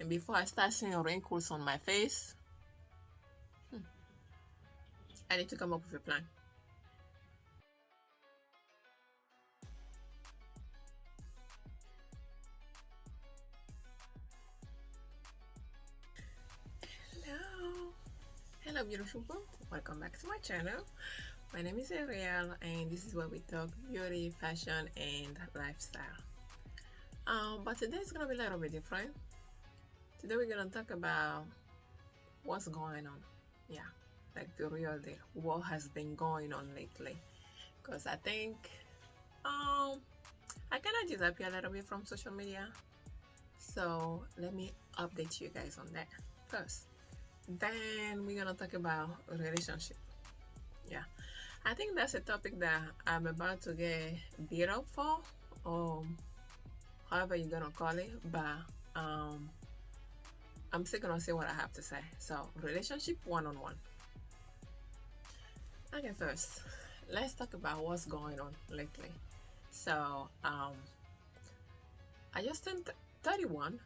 And before I start seeing wrinkles on my face, I need to come up with a plan. Hello. Hello, beautiful people. Welcome back to my channel. My name is Ariel, and this is where we talk beauty, fashion, and lifestyle. But today is gonna be a little bit different. Today we're gonna talk about what's going on. Yeah, like the real deal. What has been going on lately? Because I think I kind of disappear a little bit from social media. So let me update you guys on that first. Then we're gonna talk about relationship. Yeah, I think that's a topic that I'm about to get beat up for, or however you're gonna call it. But I'm still gonna say what I have to say. So relationship one-on-one. Okay, first let's talk about what's going on lately. So I just turned 31.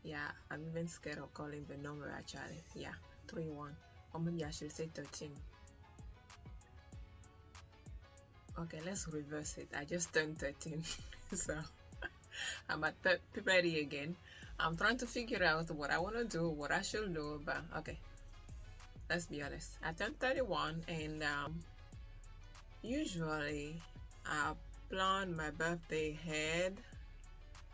Yeah, I'm even scared of calling the number actually. Yeah, 31. Or maybe I should say 13. Okay, let's reverse it. I just turned 13. So I'm at 30 again. I'm trying to figure out what I want to do, what I should do, but okay. Let's be honest. I turned 31 and usually I plan my birthday ahead,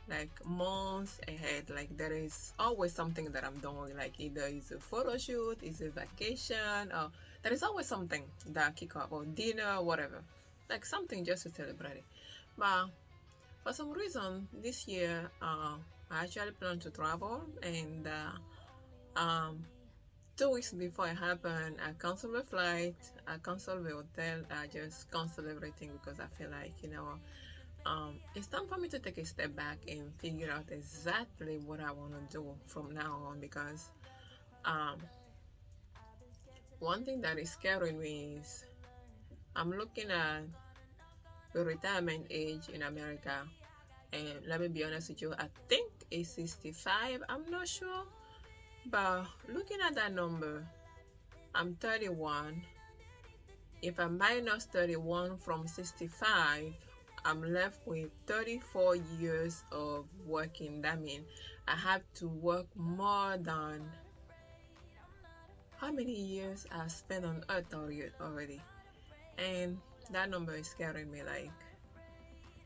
like months ahead. Like there is always something that I'm doing, like either it's a photo shoot, it's a vacation, or there is always something that I kick off, or dinner, whatever, like something just to celebrate it. But for some reason this year I actually plan to travel, and 2 weeks before it happened, I canceled the flight, I canceled the hotel, I just canceled everything because I feel like, it's time for me to take a step back and figure out exactly what I want to do from now on. Because one thing that is scaring me is I'm looking at the retirement age in America, and let me be honest with you, I think it's 65, I'm not sure, but looking at that number, I'm 31. If I minus 31 from 65, I'm left with 34 years of working. That means I have to work more than how many years I spent on earth already. And that number is scaring me. Like,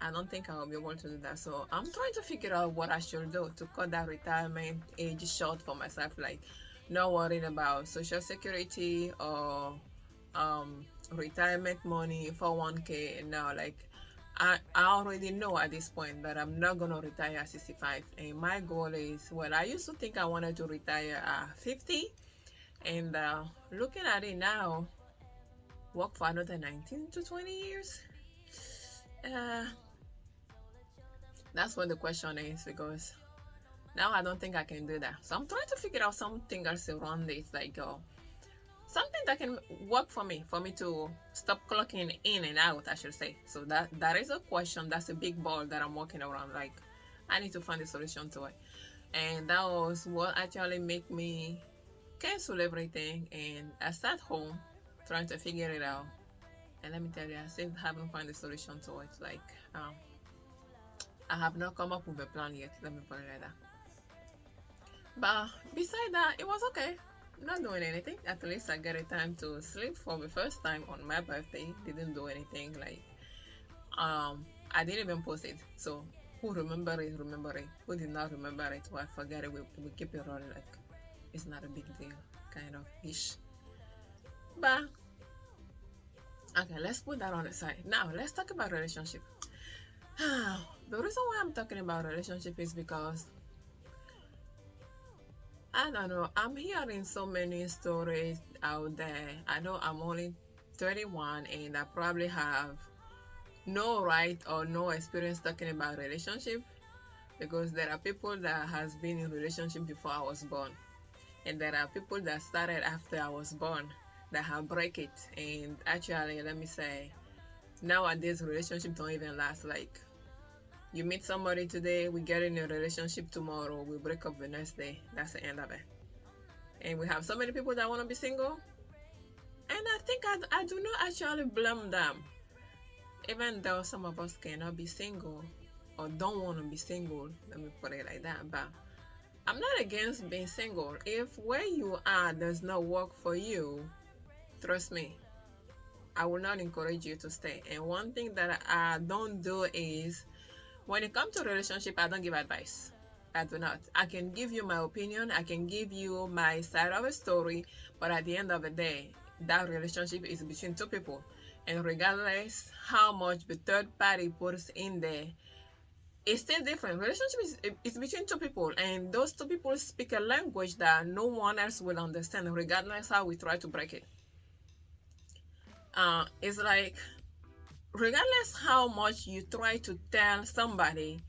I don't think I'll be able to do that. So I'm trying to figure out what I should do to cut that retirement age short for myself. Like, not worrying about social security or retirement money, 401k. Now, like, I already know at this point that I'm not gonna retire at 65, and my goal is, well, I used to think I wanted to retire at 50, and looking at it now, work for another 19 to 20 years. uh, that's what the question is, because now I don't think I can do that. So I'm trying to figure out something else around it, like something that can work for me to stop clocking in and out, I should say. So that is a question. That's a big ball that I'm walking around. Like, I need to find a solution to it. And that was what actually made me cancel everything, and I sat home trying to figure it out. And let me tell you, I still haven't found a solution to it. Like, I have not come up with a plan yet, let me put it like that. But beside that, it was okay. Not doing anything. At least I get a time to sleep for the first time on my birthday. Didn't do anything. Like, I didn't even post it. So who remember it, remember it. Who did not remember it, well, forget it. We keep it rolling. Like, it's not a big deal, kind of ish. But okay, let's put that on the side. Now let's talk about relationship. The reason why I'm talking about relationship is because I don't know, I'm hearing so many stories out there. I know I'm only 31 and I probably have no right or no experience talking about relationship, because there are people that has been in relationship before I was born, and there are people that started after I was born that have break it. And actually, let me say, nowadays relationship don't even last like You meet somebody today, we get in a relationship tomorrow, we break up the next day. That's the end of it. And we have so many people that want to be single. And I think I do not actually blame them. Even though some of us cannot be single or don't want to be single, let me put it like that. But I'm not against being single. If where you are does not work for you, trust me, I will not encourage you to stay. And one thing that I don't do is, when it comes to relationship, I don't give advice. I do not. I can give you my opinion. I can give you my side of a story. But at the end of the day, that relationship is between two people. And regardless how much the third party puts in there, it's still different. Relationship is between two people. And those two people speak a language that no one else will understand, regardless how we try to break it. It's like, regardless how much you try to tell somebody,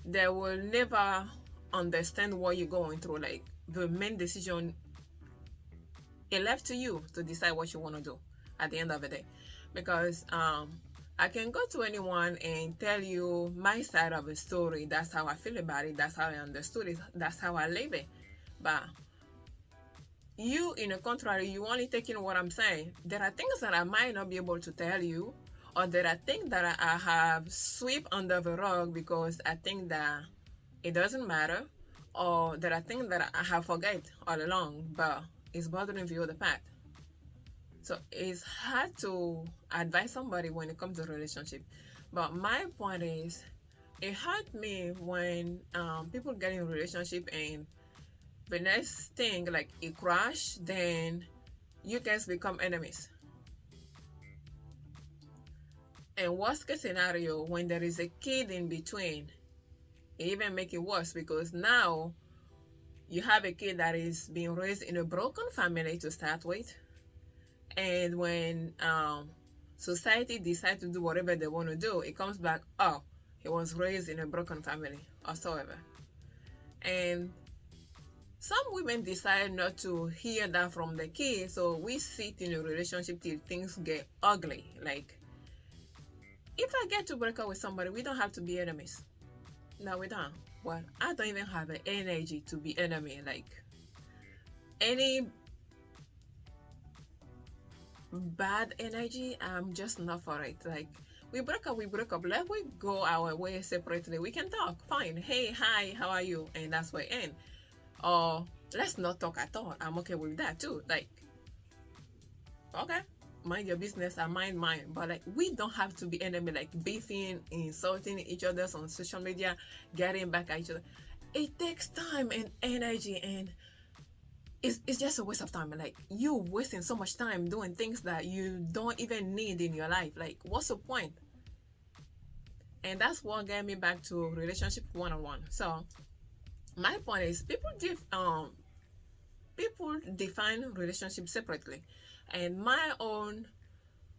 they will never understand what you're going through. Like, the main decision is left to you to decide what you want to do at the end of the day. Because I can go to anyone and tell you my side of the story. That's how I feel about it. That's how I understood it. That's how I live it. But you, in the contrary, you only taking what I'm saying. There are things that I might not be able to tell you, or there are things that I have swept under the rug because I think that it doesn't matter, or there are things that I have forget all along, but it's bothering the other part. So it's hard to advise somebody when it comes to relationship. But my point is, it hurt me when people get in a relationship and the next thing, like, it crash, then you guys become enemies. And worst case scenario, when there is a kid in between, it even make it worse, because now you have a kid that is being raised in a broken family to start with. And when society decides to do whatever they want to do, it comes back, oh, he was raised in a broken family or so ever. And some women decide not to hear that from the kid, so we sit in a relationship till things get ugly. Like, if I get to break up with somebody, we don't have to be enemies. No, we don't. Well, I don't even have the energy to be enemy. Like, any bad energy, I'm just not for it. Like, we break up. Let we go our way separately. We can talk, fine. Hey, hi, how are you? And that's where it ends. Or let's not talk at all. I'm okay with that too. Like, okay, mind your business, I mind mine. But like, we don't have to be enemy, like beefing, insulting each other on social media, getting back at each other. It takes time and energy, and it's just a waste of time. Like, you wasting so much time doing things that you don't even need in your life. Like, what's the point? And that's what got me back to relationship one-on-one. So my point is, people define relationship separately, and my own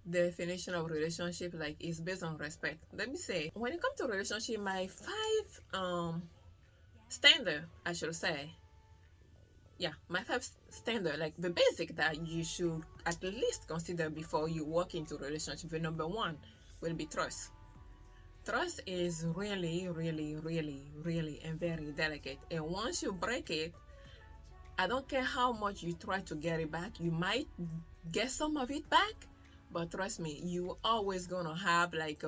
definition of relationship, like, is based on respect. Let me say, when it comes to relationship, my 5 standard, I should say, my 5 standard, like the basic that you should at least consider before you walk into a relationship. The number 1 will be trust. Trust is really, really, really, really, and very delicate. And once you break it, I don't care how much you try to get it back. You might get some of it back, but trust me, you always gonna have like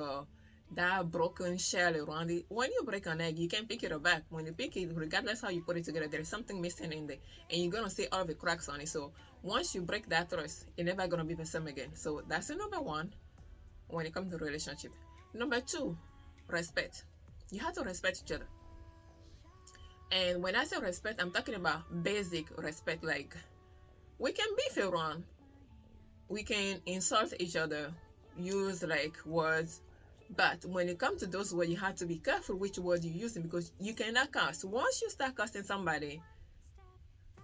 that broken shell around it. When you break an egg, you can pick it up back. When you pick it, regardless how you put it together, there is something missing in there, and you're gonna see all the cracks on it. So once you break that trust, it's never gonna be the same again. So that's the number 1 when it comes to relationship. Number 2, respect. You have to respect each other. And when I say respect, I'm talking about basic respect. Like, we can beef around, we can insult each other, use like words, but when it comes to those words, you have to be careful which words you're using, because you cannot curse. Once you start cursing somebody,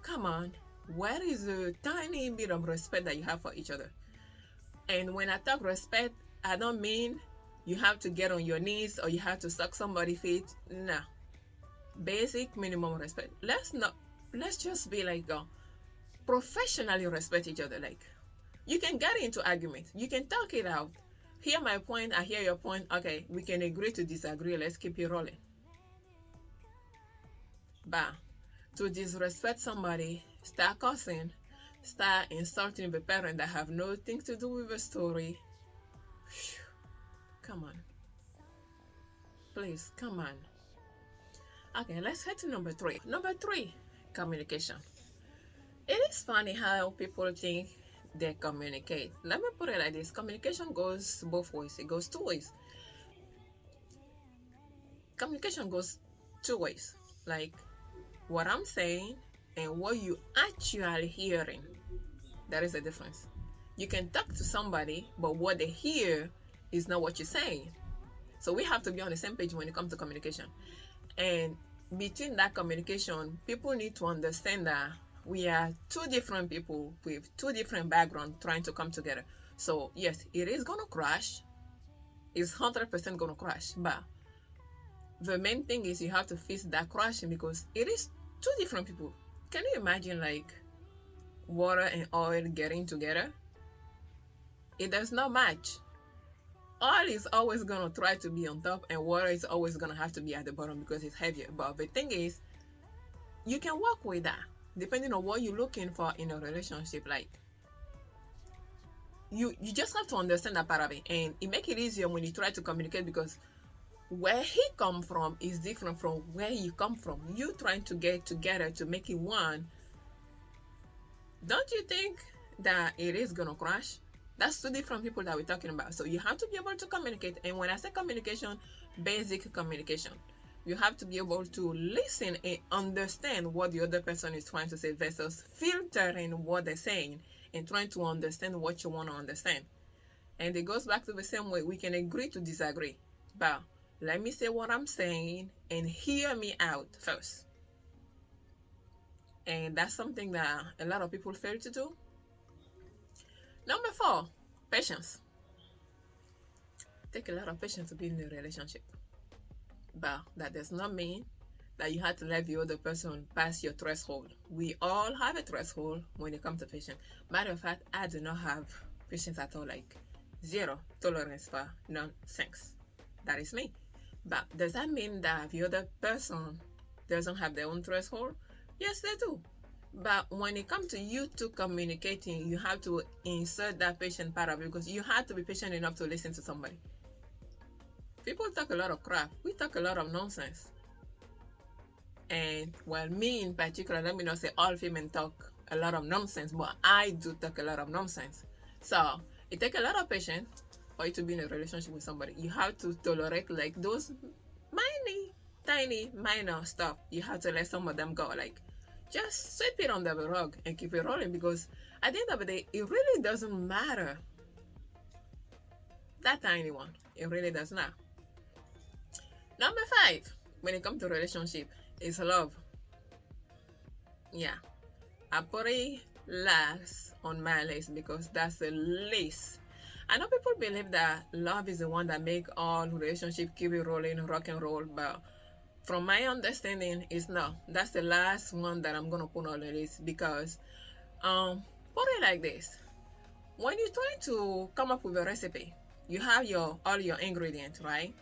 come on, where is the tiny bit of respect that you have for each other? And when I talk respect, I don't mean you have to get on your knees or you have to suck somebody's feet. Nah. Basic minimum respect. Let's just be like, professionally respect each other. Like, you can get into argument, you can talk it out, hear my point, I hear your point. Okay, we can agree to disagree. Let's keep it rolling. But to disrespect somebody, start cussing, start insulting the parent that have nothing to do with the story. Whew. Come on. Please, come on. Okay, let's head to number three. Number three, communication. It is funny how people think they communicate. Let me put it like this. Communication goes both ways. It goes two ways. Communication goes two ways. Like what I'm saying and what you actually hearing. There is a difference. You can talk to somebody, but what they hear is not what you're saying. So we have to be on the same page when it comes to communication. And between that communication, people need to understand that we are two different people with two different backgrounds trying to come together. So yes, it is gonna crash. It's 100% gonna crash. But the main thing is you have to fix that crashing because it is two different people. Can you imagine like water and oil getting together? It does not match. Oil is always gonna try to be on top and water is always gonna have to be at the bottom because it's heavier. But the thing is, you can work with that depending on what you're looking for in a relationship. Like you just have to understand that part of it, and it make it easier when you try to communicate because where he come from is different from where you come from. You trying to get together to make it one. Don't you think that it is gonna crash? That's two different people that we're talking about. So you have to be able to communicate. And when I say communication, basic communication, you have to be able to listen and understand what the other person is trying to say versus filtering what they're saying and trying to understand what you want to understand. And it goes back to the same way. We can agree to disagree, but let me say what I'm saying and hear me out first. And that's something that a lot of people fail to do. Number four, patience. Take a lot of patience to be in a relationship. But that does not mean that you have to let the other person pass your threshold. We all have a threshold when it comes to patience. Matter of fact, I do not have patience at all, like zero tolerance for nonsense. That is me. But does that mean that the other person doesn't have their own threshold? Yes, they do. But when it comes to you two communicating, you have to insert that patient part of it because you have to be patient enough to listen to somebody. People talk a lot of crap. We talk a lot of nonsense. And well, me in particular, let me not say all females talk a lot of nonsense, but I do talk a lot of nonsense. So it takes a lot of patience for you to be in a relationship with somebody. You have to tolerate like those tiny, minor stuff. You have to let some of them go. Like just sweep it under the rug and keep it rolling because at the end of the day, it really doesn't matter. That tiny one, it really does not. Number 5, when it comes to relationship, is love. Yeah, I put it last on my list because that's the least. I know people believe that love is the one that make all relationship keep it rolling, rock and roll, but from my understanding, it's not. That's the last one that I'm gonna put on the list because, put it like this: when you're trying to come up with a recipe, you have all your ingredients, right?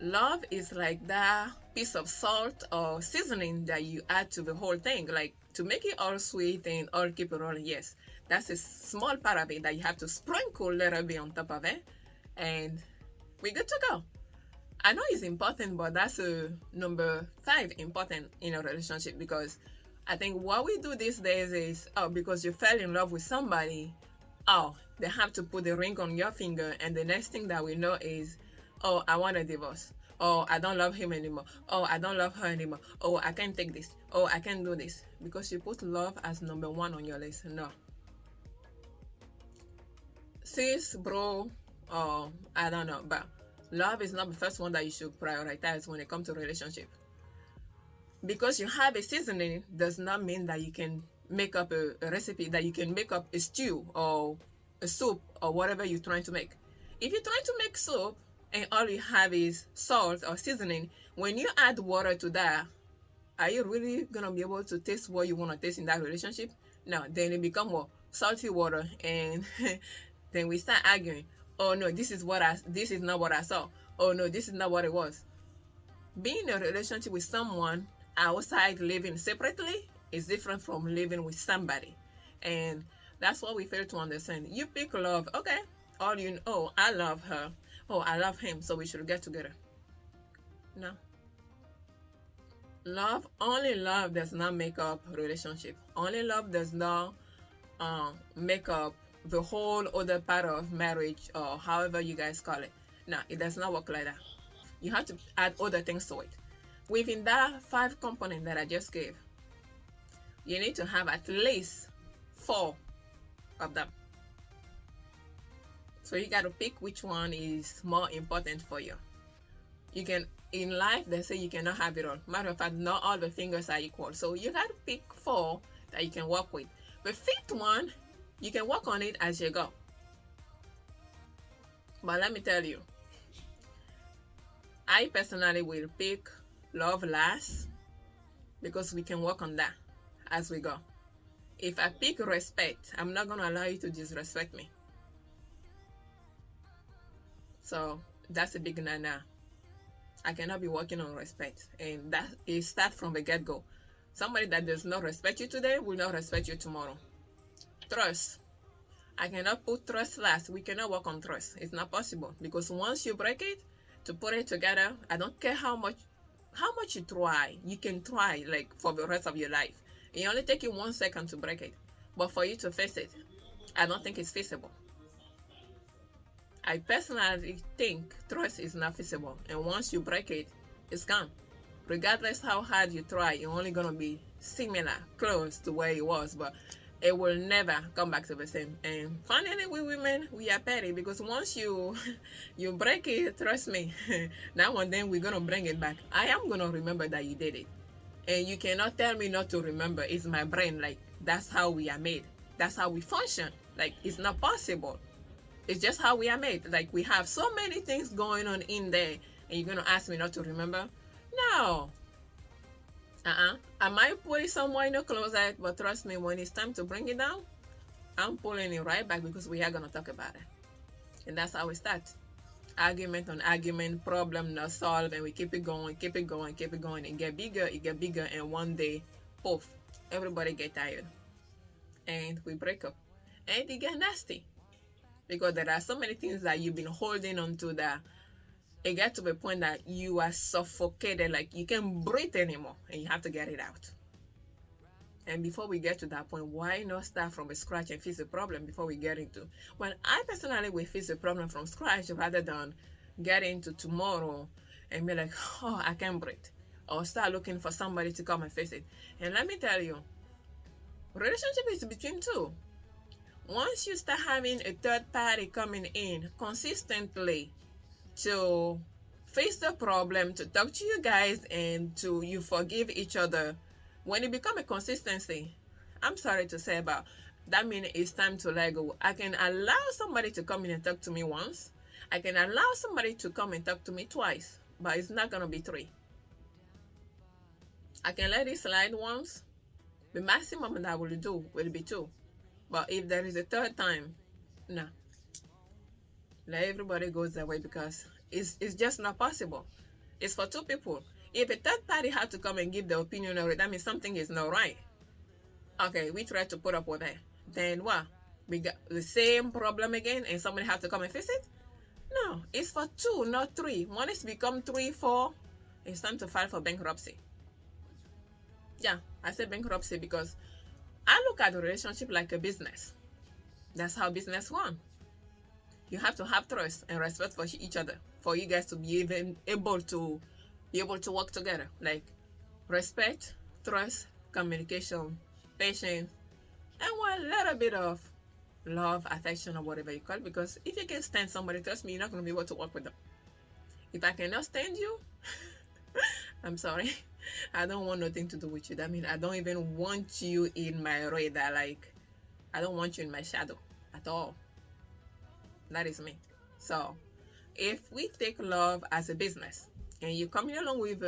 Love is like that piece of salt or seasoning that you add to the whole thing, like to make it all sweet and all keep it rolling. Yes, that's a small part of it that you have to sprinkle a little bit on top of it, and we're good to go. I know it's important, but that's number 5 important in a relationship because I think what we do these days is, because you fell in love with somebody, they have to put the ring on your finger, and the next thing that we know is, I want a divorce. Oh, I don't love him anymore. Oh, I don't love her anymore. Oh, I can't take this. Oh, I can't do this. Because you put love as number 1 on your list. No. Sis, bro, I don't know, but love is not the first one that you should prioritize when it comes to relationship. Because you have a seasoning does not mean that you can make up a recipe, that you can make up a stew or a soup or whatever you're trying to make. If you're trying to make soup and all you have is salt or seasoning, when you add water to that, are you really gonna be able to taste what you want to taste in that relationship? No, then it become salty water, and then we start arguing. Oh no, this is not what I saw. Oh no, this is not what it was. Being in a relationship with someone outside living separately is different from living with somebody. And that's what we fail to understand. You pick love, okay. All you know, oh, I love her. Oh, I love him, so we should get together. No. Only love does not make up relationship. Only love does not make up the whole other part of marriage or however you guys call it. No, it does not work like that. You have to add other things to it. Within that 5 components that I just gave, you need to have at least 4 of them. So you got to pick which one is more important for you. You can, in life, they say you cannot have it all. Matter of fact, not all the fingers are equal. So you got to pick 4 that you can work with. The 5th one, you can work on it as you go. But let me tell you, I personally will pick love last because we can work on that as we go. If I pick respect, I'm not going to allow you to disrespect me. So that's a big no-no. I cannot be working on respect, and that is start from the get-go. Somebody that does not respect you today will not respect you tomorrow. Trust. I cannot put trust last. We cannot work on trust. It's not possible, because once you break it, to put it together, I don't care how much you try. You can try like for the rest of your life. It only takes you 1 second to break it, but for you to face it, I don't think it's feasible. I personally think trust is not feasible, and once you break it, it's gone. Regardless how hard you try, you're only gonna be similar, close to where it was, but it will never come back to the same. And finally, we women, we are petty, because once you break it, trust me, now and then we're gonna bring it back. I am gonna remember that you did it, and you cannot tell me not to remember. It's my brain. Like, that's how we are made. That's how we function. Like, it's not possible. It's just how we are made. Like, we have so many things going on in there, and you're gonna ask me not to remember? No. I might put it somewhere in the closet, but trust me, when it's time to bring it down, I'm pulling it right back, because we are gonna talk about it. And that's how we start. Argument on argument, problem not solved, and we keep it going, keep it going, keep it going. It get bigger, and one day, poof, everybody get tired. And we break up. And it get nasty. Because there are so many things that you've been holding on to that it gets to the point that you are suffocated, like you can't breathe anymore, and you have to get it out. And before we get to that point, why not start from scratch and fix the problem before we get into? Well, I personally will fix the problem from scratch rather than get into tomorrow and be like, oh, I can't breathe, or start looking for somebody to come and fix it. And let me tell you, relationship is between two. Once you start having a third party coming in consistently to face the problem, to talk to you guys, and to you forgive each other, when it becomes a consistency, I'm sorry to say, about that means it's time to let go. I can allow somebody to come in and talk to me once. I can allow somebody to come and talk to me twice, but it's not going to be 3. I can let it slide once. The maximum that I will do will be 2. But if there is a third time, no. Let everybody go their way, because it's just not possible. It's for 2 people. If a third party had to come and give their opinion on it, that means something is not right. Okay, we try to put up with that. Then what? We got the same problem again, and somebody has to come and fix it? No, it's for 2, not 3. When it's become 3, 4, it's time to file for bankruptcy. Yeah, I said bankruptcy because I look at the relationship like a business. That's how business run. You have to have trust and respect for each other for you guys to be even able to work together. Like respect, trust, communication, patience, and one little bit of love, affection, or whatever you call it. Because if you can stand somebody, trust me, you're not going to be able to work with them. If I cannot stand you, I'm sorry. I don't want nothing to do with you. That means I don't even want you in my radar. Like, I don't want you in my shadow at all. That is me. So, if we take love as a business, and you're coming along with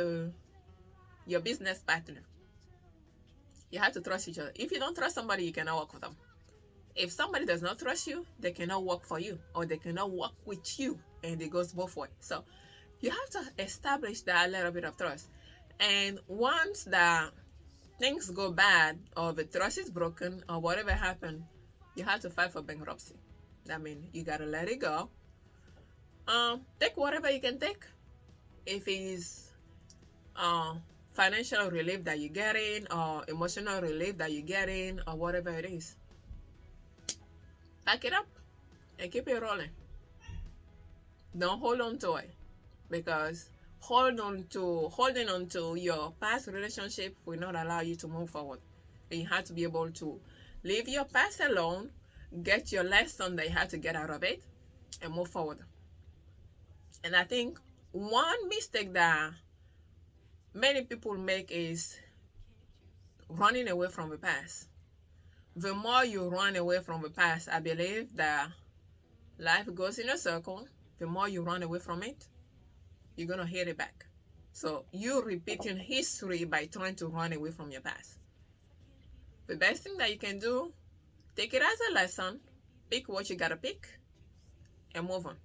your business partner, you have to trust each other. If you don't trust somebody, you cannot work with them. If somebody does not trust you, they cannot work for you or they cannot work with you, and it goes both ways. So you have to establish that little bit of trust. And once the things go bad or the trust is broken or whatever happened, you have to file for bankruptcy. I mean, you gotta let it go. Take whatever you can take. If it's uh, financial relief that you're getting or emotional relief that you're getting or whatever it is, pack it up and keep it rolling. Don't hold on to it, because holding on to your past relationship will not allow you to move forward. And you have to be able to leave your past alone, get your lesson that you have to get out of it, and move forward. And I think one mistake that many people make is running away from the past. The more you run away from the past, I believe that life goes in a circle. The more you run away from it, you're going to hit it back. So you're repeating history by trying to run away from your past. The best thing that you can do, take it as a lesson, pick what you got to pick, and move on.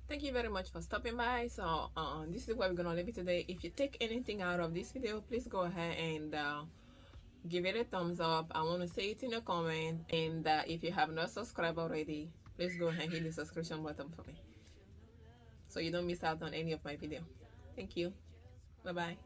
Thank you very much for stopping by. So this is where we're gonna leave it today. If you take anything out of this video, please go ahead and give it a thumbs up. I want to say it in a comment. And if you have not subscribed already, please go ahead and hit the subscription button for me so you don't miss out on any of my video. Thank you. Bye bye.